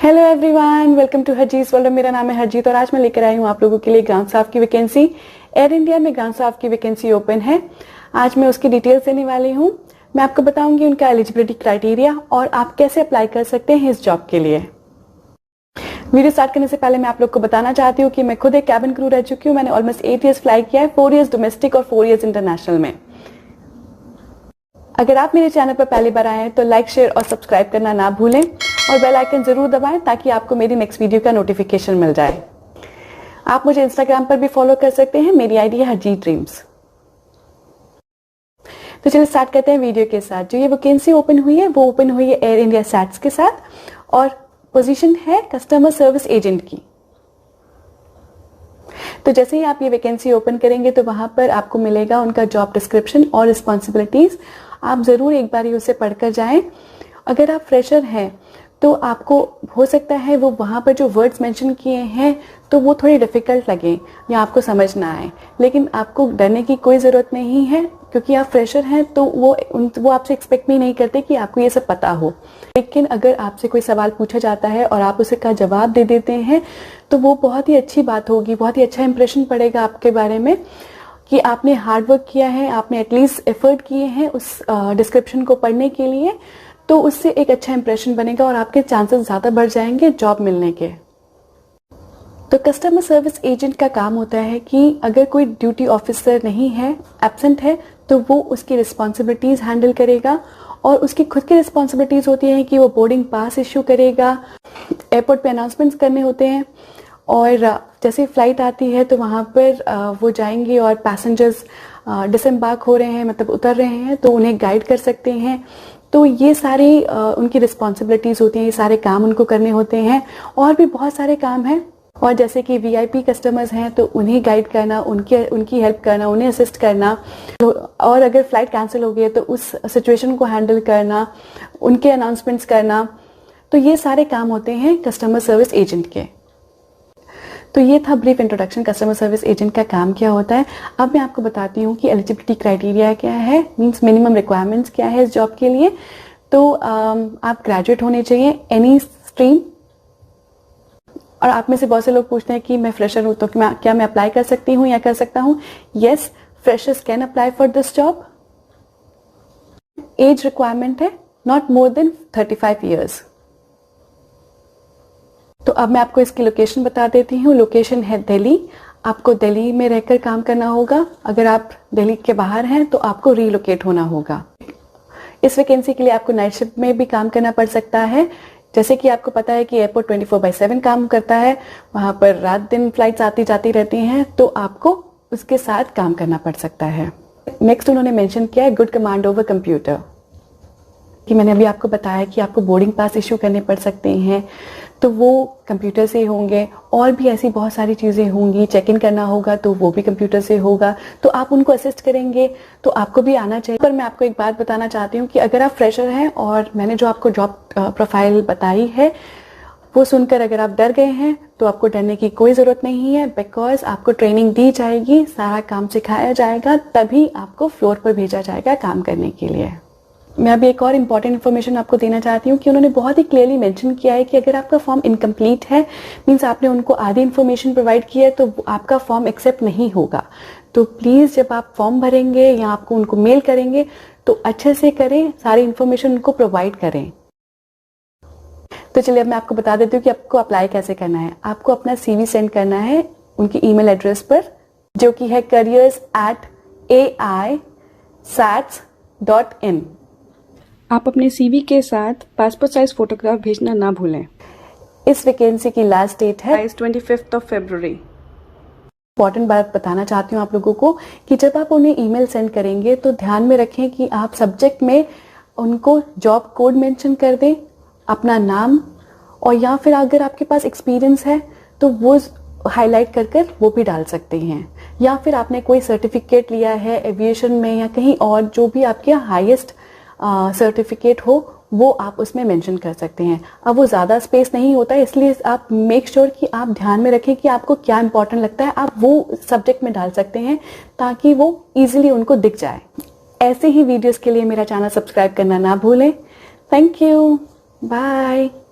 Hello everyone, welcome to Harjeet world. मेरा नाम है हरजीत और आज मैं लेकर आई हूँ आप लोगों के लिए ग्राउंड स्टाफ की वैकेंसी। एयर इंडिया में ग्राउंड स्टाफ की वैकेंसी ओपन है। आज मैं उसकी डिटेल्स देने वाली हूँ। मैं आपको बताऊंगी उनका एलिजिबिलिटी क्राइटेरिया और आप कैसे अप्लाई कर सकते हैं इस जॉब के लिए। वीडियो स्टार्ट करने से पहले मैं आप लोग को बताना चाहती हूँ कि मैं खुद एक कैबिन क्रू रह चुकी हूँ। मैंने ऑलमोस्ट 8 ईयर्स फ्लाई किया है, 4 ईयर्स डोमेस्टिक और 4 ईयर्स इंटरनेशनल में। अगर आप मेरे चैनल पर पहली बार आए हैं तो लाइक, शेयर और सब्सक्राइब करना ना भूलें और बेल आइकन जरूर दबाएं ताकि आपको मेरी नेक्स्ट वीडियो का नोटिफिकेशन मिल जाए। आप मुझे इंस्टाग्राम पर भी फॉलो कर सकते हैं। मेरी आईडी है हरजीत ड्रीम्स। तो चलिए स्टार्ट करते हैं वीडियो के साथ। जो ये वैकेंसी ओपन हुई है वो ओपन हुई है एयर इंडिया सैट्स के साथ और पोजीशन है कस्टमर सर्विस एजेंट की। तो जैसे ही आप ये वैकेंसी ओपन करेंगे तो वहां पर आपको मिलेगा उनका जॉब डिस्क्रिप्शन और रिस्पॉन्सिबिलिटीज। आप जरूर एक बार उसे पढ़कर जाएं। अगर आप फ्रेशर हैं तो आपको हो सकता है वो वहाँ पर जो वर्ड्स मेंशन किए हैं तो वो थोड़ी डिफिकल्ट लगे या आपको समझ ना आए, लेकिन आपको डरने की कोई ज़रूरत नहीं है क्योंकि आप फ्रेशर हैं तो वो आपसे एक्सपेक्ट भी नहीं करते कि आपको ये सब पता हो। लेकिन अगर आपसे कोई सवाल पूछा जाता है और आप उसे का जवाब दे देते हैं तो वो बहुत ही अच्छी बात होगी, बहुत ही अच्छा इंप्रेशन पड़ेगा आपके बारे में कि आपने हार्ड वर्क किया है, आपने एटलीस्ट एफर्ट किए हैं उस डिस्क्रिप्शन को पढ़ने के लिए। तो उससे एक अच्छा इंप्रेशन बनेगा और आपके चांसेस ज़्यादा बढ़ जाएंगे जॉब मिलने के। तो कस्टमर सर्विस एजेंट का काम होता है कि अगर कोई ड्यूटी ऑफिसर नहीं है, एब्सेंट है, तो वो उसकी रिस्पॉन्सिबिलिटीज हैंडल करेगा और उसकी खुद की रिस्पॉन्सिबिलिटीज होती है कि वो बोर्डिंग पास इश्यू करेगा, एयरपोर्ट पे अनाउंसमेंट्स करने होते हैं और जैसे फ्लाइट आती है तो वहाँ पर वो जाएंगे और पैसेंजर्स डिसएम्बार्क हो रहे हैं, मतलब उतर रहे हैं, तो उन्हें गाइड कर सकते हैं। तो ये सारी उनकी रिस्पॉन्सिबिलिटीज होती हैं, ये सारे काम उनको करने होते हैं और भी बहुत सारे काम हैं। और जैसे कि वीआईपी कस्टमर्स हैं तो उन्हें गाइड करना, उनकी हेल्प करना, उन्हें असिस्ट करना, तो और अगर फ्लाइट कैंसिल हो गई है तो उस सिचुएशन को हैंडल करना, उनके अनाउंसमेंट्स करना, तो ये सारे काम होते हैं कस्टमर सर्विस एजेंट के। तो ये था brief introduction customer service agent का काम क्या होता है। अब मैं आपको बताती हूँ कि एलिजिबिलिटी क्राइटेरिया क्या है, मींस मिनिमम रिक्वायरमेंट्स क्या है इस जॉब के लिए। तो आप ग्रेजुएट होने चाहिए एनी स्ट्रीम। और आप में से बहुत से लोग पूछते हैं कि मैं फ्रेशर हूँ तो क्या मैं अप्लाई कर सकती हूँ या कर सकता हूँ। Yes, freshers can apply for this job. Age requirement है नॉट मोर देन 35 ईयर्स। तो अब मैं आपको इसकी लोकेशन बता देती हूँ। लोकेशन है दिल्ली। आपको दिल्ली में रहकर काम करना होगा। अगर आप दिल्ली के बाहर हैं तो आपको रीलोकेट होना होगा। इस वैकेंसी के लिए आपको नाइट शिफ्ट में भी काम करना पड़ सकता है। जैसे कि आपको पता है कि एयरपोर्ट 24/7 काम करता है, वहां पर रात दिन फ्लाइट्स आती जाती रहती हैं, तो आपको उसके साथ काम करना पड़ सकता है। नेक्स्ट उन्होंने मेंशन किया है गुड कमांड ओवर कंप्यूटर, कि मैंने अभी आपको बताया कि आपको बोर्डिंग पास इश्यू करने पड़ सकते हैं, तो वो कंप्यूटर से होंगे। और भी ऐसी बहुत सारी चीज़ें होंगी, चेक इन करना होगा तो वो भी कंप्यूटर से होगा, तो आप उनको असिस्ट करेंगे, तो आपको भी आना चाहिए। पर मैं आपको एक बात बताना चाहती हूँ कि अगर आप फ्रेशर हैं और मैंने जो आपको जॉब प्रोफाइल बताई है वो सुनकर अगर आप डर गए हैं तो आपको डरने की कोई ज़रूरत नहीं है, बिकॉज आपको ट्रेनिंग दी जाएगी, सारा काम सिखाया जाएगा, तभी आपको फ्लोर पर भेजा जाएगा काम करने के लिए। मैं अभी एक और इम्पॉर्टेंट इन्फॉर्मेशन आपको देना चाहती हूँ कि उन्होंने बहुत ही क्लियरली मेंशन किया है कि अगर आपका फॉर्म इनकम्प्लीट है, मीन्स आपने उनको आधी इन्फॉर्मेशन प्रोवाइड की है, तो आपका फॉर्म एक्सेप्ट नहीं होगा। तो प्लीज़ जब आप फॉर्म भरेंगे या आपको उनको मेल करेंगे तो अच्छे से करें, सारी इन्फॉर्मेशन उनको प्रोवाइड करें। तो चलिए अब मैं आपको बता देती हूँ कि आपको अप्लाई कैसे करना है। आपको अपना CV सेंड करना है उनकी ईमेल एड्रेस पर, जो कि है careers@aisats.in। आप अपने CV के साथ पासपोर्ट साइज फोटोग्राफ भेजना ना भूलें। इस वैकेंसी की लास्ट डेट है 25 फरवरी। इंपॉर्टेंट बात बताना चाहती हूँ आप लोगों को कि जब आप उन्हें ईमेल सेंड करेंगे तो ध्यान में रखें कि आप सब्जेक्ट में उनको जॉब कोड मेंशन कर दें, अपना नाम, और या फिर अगर आपके पास एक्सपीरियंस है तो वो हाईलाइट कर वो भी डाल सकते हैं, या फिर आपने कोई सर्टिफिकेट लिया है एविएशन में या कहीं और, जो भी आपके हाईएस्ट सर्टिफिकेट हो वो आप उसमें मेंशन कर सकते हैं। अब वो ज़्यादा स्पेस नहीं होता है, इसलिए आप मेक श्योर कि आप ध्यान में रखें कि आपको क्या इंपॉर्टेंट लगता है, आप वो सब्जेक्ट में डाल सकते हैं ताकि वो इजीली उनको दिख जाए। ऐसे ही वीडियोस के लिए मेरा चैनल सब्सक्राइब करना ना भूलें। Thank you, bye.